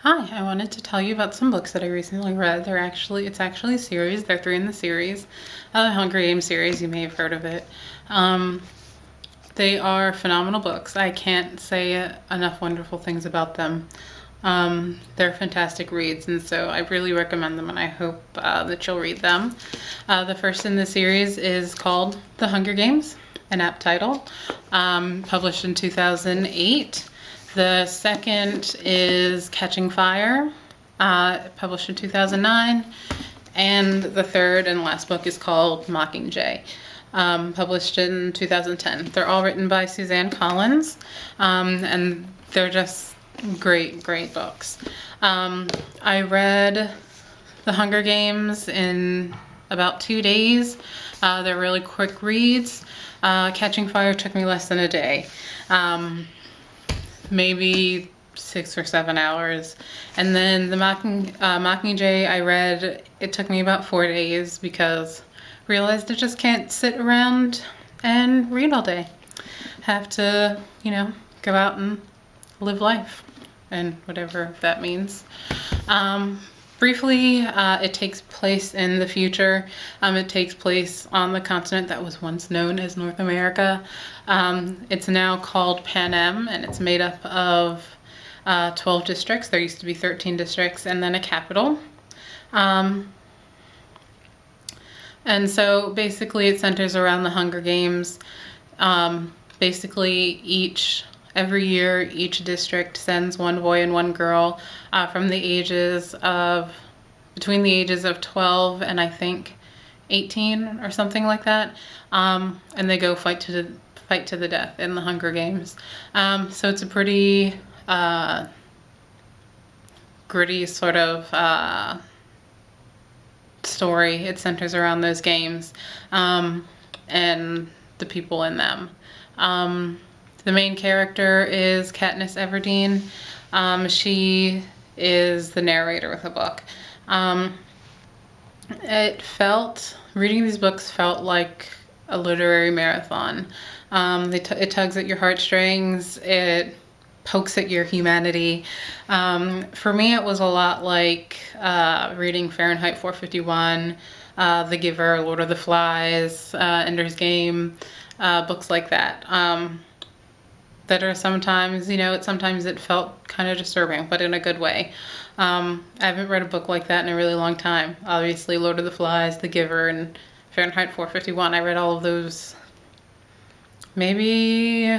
Hi, I wanted to tell you about some books that I recently read. It's actually a series. There are three in the series. The Hunger Games series, you may have heard of it. They are phenomenal books. I can't say enough wonderful things about them. They're fantastic reads, and so I really recommend them, and I hope that you'll read them. The first in the series is called The Hunger Games, an apt title, published in 2008. The second is Catching Fire, published in 2009. And the third and last book is called Mockingjay, published in 2010. They're all written by Suzanne Collins, and they're just great books. I read The Hunger Games in about 2 days. They're really quick reads. Catching Fire took me less than a day. Maybe 6 or 7 hours. And then the Mockingjay I read, it took me about 4 days because I realized I just can't sit around and read all day. Have to, go out and live life and whatever that means. Briefly, it takes place in the future. It takes place on the continent that was once known as North America. It's now called Panem, and it's made up of 12 districts. There used to be 13 districts, and then a capital. And so basically it centers around the Hunger Games. Every year, each district sends one boy and one girl between the ages of 12 and I think 18 or something like that, and they go fight to the death in the Hunger Games. So it's a pretty gritty sort of story. It centers around those games and the people in them. The main character is Katniss Everdeen. She is the narrator of the book. Reading these books felt like a literary marathon. It tugs at your heartstrings. It pokes at your humanity. For me, it was a lot like reading Fahrenheit 451, The Giver, Lord of the Flies, Ender's Game, books like that. That are sometimes, sometimes it felt kind of disturbing, but in a good way. I haven't read a book like that in a really long time. Obviously, Lord of the Flies, The Giver, and Fahrenheit 451. I read all of those maybe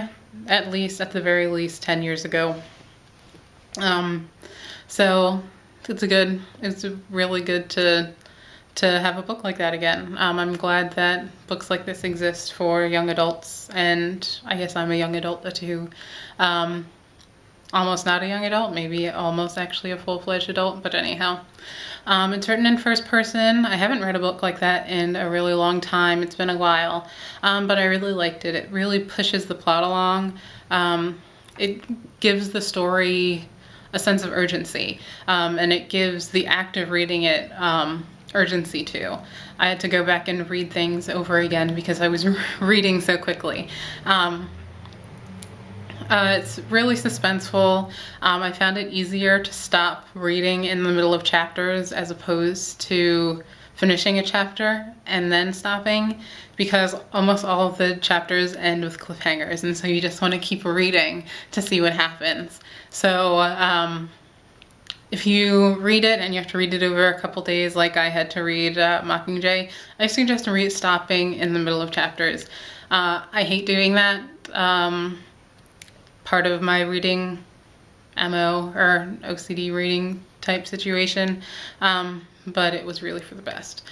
at the very least 10 years ago. So it's really good to have a book like that again. I'm glad that books like this exist for young adults, and I guess I'm a young adult too. Almost not a young adult, maybe almost actually a full-fledged adult, but anyhow. It's written in first person. I haven't read a book like that in a really long time. It's been a while, but I really liked it. It really pushes the plot along. It gives the story a sense of urgency, and it gives the act of reading it urgency too. I had to go back and read things over again because I was reading so quickly. It's really suspenseful. I found it easier to stop reading in the middle of chapters as opposed to finishing a chapter and then stopping, because almost all of the chapters end with cliffhangers, and so you just want to keep reading to see what happens. So if you read it and you have to read it over a couple days, like I had to read Mockingjay, I suggest stopping in the middle of chapters. I hate doing that. Part of my reading MO or OCD reading type situation, but it was really for the best.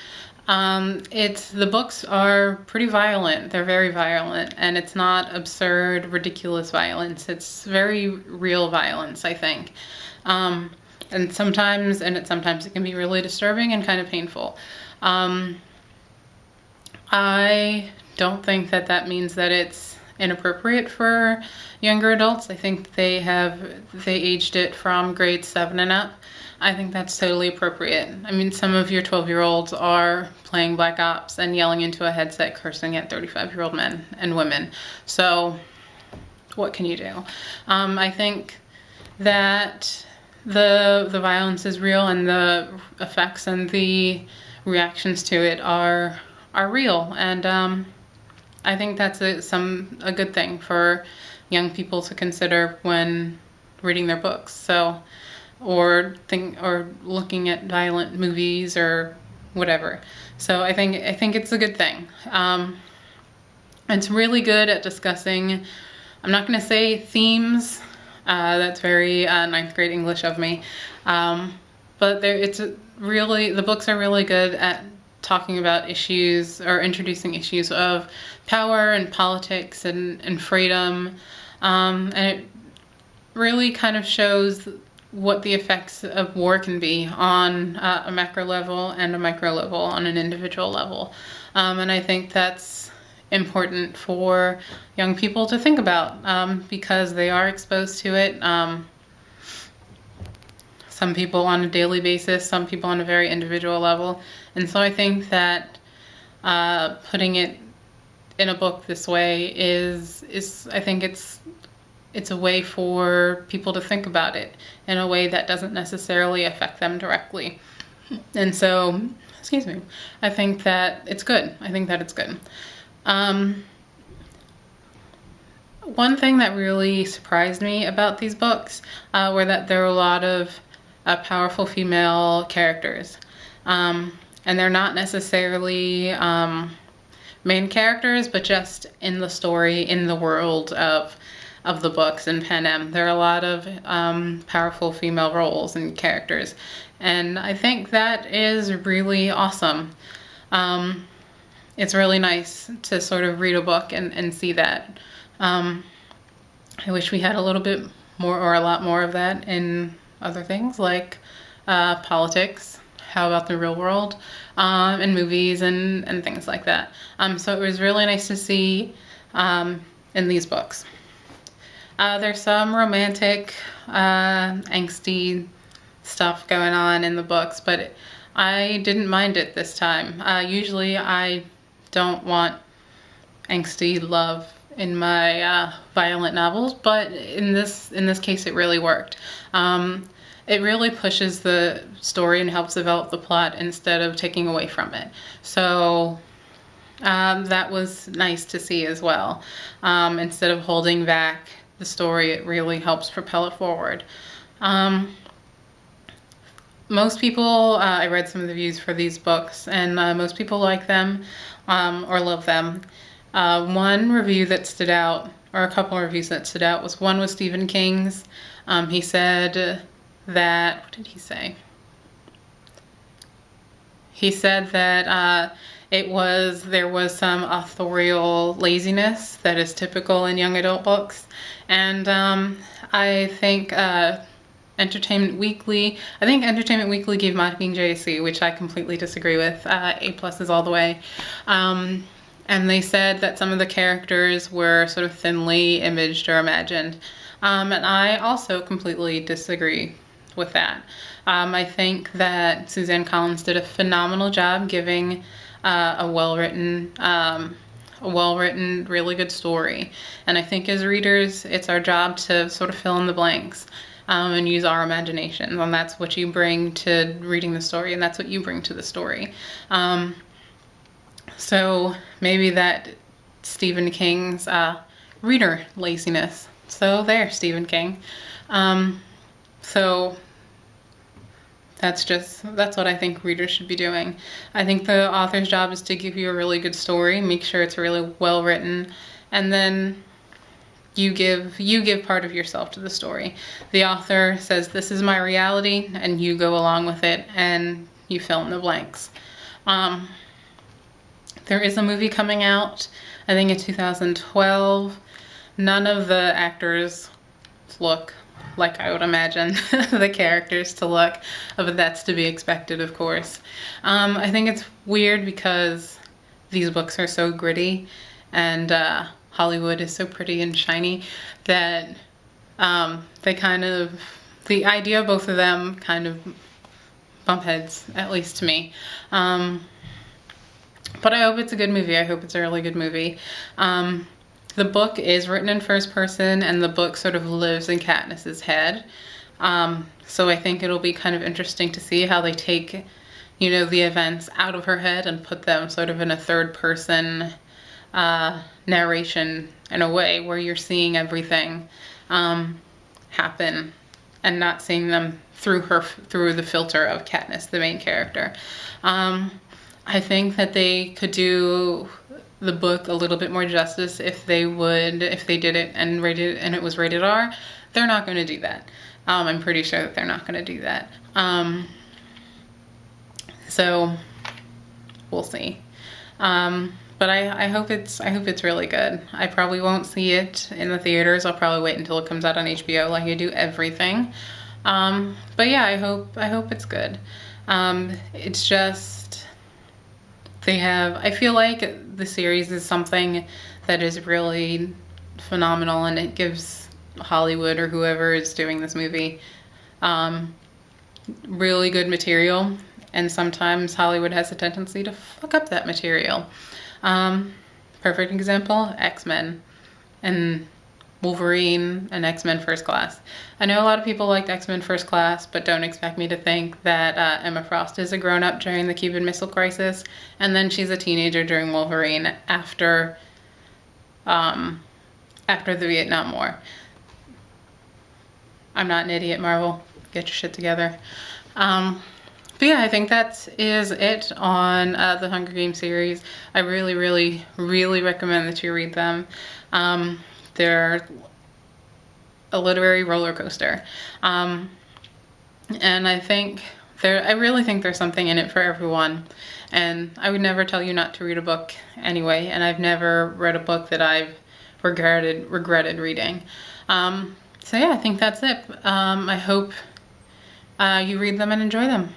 The books are pretty violent. They're very violent, and it's not absurd, ridiculous violence. It's very real violence, I think. And sometimes it can be really disturbing and kind of painful. I don't think that means that it's inappropriate for younger adults. I think they aged it from grade 7 and up. I think that's totally appropriate. I mean, some of your 12-year-olds are playing Black Ops and yelling into a headset, cursing at 35-year-old men and women. So what can you do? I think that the violence is real, and the effects and the reactions to it are real, and I think that's a good thing for young people to consider when reading their books. So, or looking at violent movies or whatever. So I think it's a good thing. It's really good at discussing, I'm not going to say themes, that's very ninth grade English of me, but the books are really good at talking about issues or introducing issues of power and politics and freedom, and it really kind of shows what the effects of war can be on a macro level and a micro level, on an individual level. And I think that's important for young people to think about, because they are exposed to it. Some people on a daily basis, some people on a very individual level. And so I think that putting it in a book this way is I think it's a way for people to think about it in a way that doesn't necessarily affect them directly. And so, excuse me, I think that it's good. One thing that really surprised me about these books were that there are a lot of powerful female characters. And they're not necessarily main characters, but just in the story, in the world of the books in Panem. There are a lot of powerful female roles and characters. And I think that is really awesome. It's really nice to sort of read a book and see that. I wish we had a little bit more, or a lot more of that in other things like politics. How about the real world, and movies and things like that. So it was really nice to see in these books. There's some romantic, angsty stuff going on in the books, but I didn't mind it this time. Usually I don't want angsty love in my violent novels, but in this case it really worked. It really pushes the story and helps develop the plot instead of taking away from it. So that was nice to see as well. Instead of holding back the story, it really helps propel it forward. Most people, I read some of the reviews for these books, and most people like them or love them. One review that stood out, or a couple of reviews that stood out, was Stephen King's. He said that, what did he say? He said that there was some authorial laziness that is typical in young adult books. And I think Entertainment Weekly gave Mockingjay a C, which I completely disagree with. A+ is all the way. And they said that some of the characters were sort of thinly imaged or imagined. And I also completely disagree with that. I think that Suzanne Collins did a phenomenal job giving a well-written, really good story. And I think as readers, it's our job to sort of fill in the blanks and use our imagination. And that's what you bring to reading the story, and that's what you bring to the story. So maybe that Stephen King's reader laziness. So there, Stephen King. So that's what I think readers should be doing. I think the author's job is to give you a really good story, make sure it's really well written, and then you give part of yourself to the story. The author says, this is my reality, and you go along with it and you fill in the blanks. There is a movie coming out, I think in 2012. None of the actors look like I would imagine the characters to look, but that's to be expected, of course. I think it's weird because these books are so gritty, and Hollywood is so pretty and shiny that the idea of both of them kind of bump heads, at least to me. But I hope it's a good movie. I hope it's a really good movie. The book is written in first person, and the book sort of lives in Katniss's head. So I think it'll be kind of interesting to see how they take, you know, the events out of her head and put them sort of in a third person narration, in a way where you're seeing everything happen and not seeing them through the filter of Katniss, the main character. I think that they could do the book a little bit more justice if they did it and it was rated R. They're not going to do that. I'm pretty sure that they're not going to do that. So we'll see. But I hope it's really good. I probably won't see it in the theaters. I'll probably wait until it comes out on HBO, like I do everything. But yeah, I hope it's good. It's just, I feel like the series is something that is really phenomenal, and it gives Hollywood or whoever is doing this movie really good material, and sometimes Hollywood has a tendency to fuck up that material. Perfect example, X-Men and Wolverine and X-Men First Class. I know a lot of people liked X-Men First Class, but don't expect me to think that Emma Frost is a grown-up during the Cuban Missile Crisis, and then she's a teenager during Wolverine after the Vietnam War. I'm not an idiot, Marvel. Get your shit together. But yeah, I think that is it on the Hunger Games series. I really, really, really recommend that you read them. They're a literary roller coaster. And I really think there's something in it for everyone. And I would never tell you not to read a book anyway. And I've never read a book that I've regretted reading. So yeah, I think that's it. I hope you read them and enjoy them.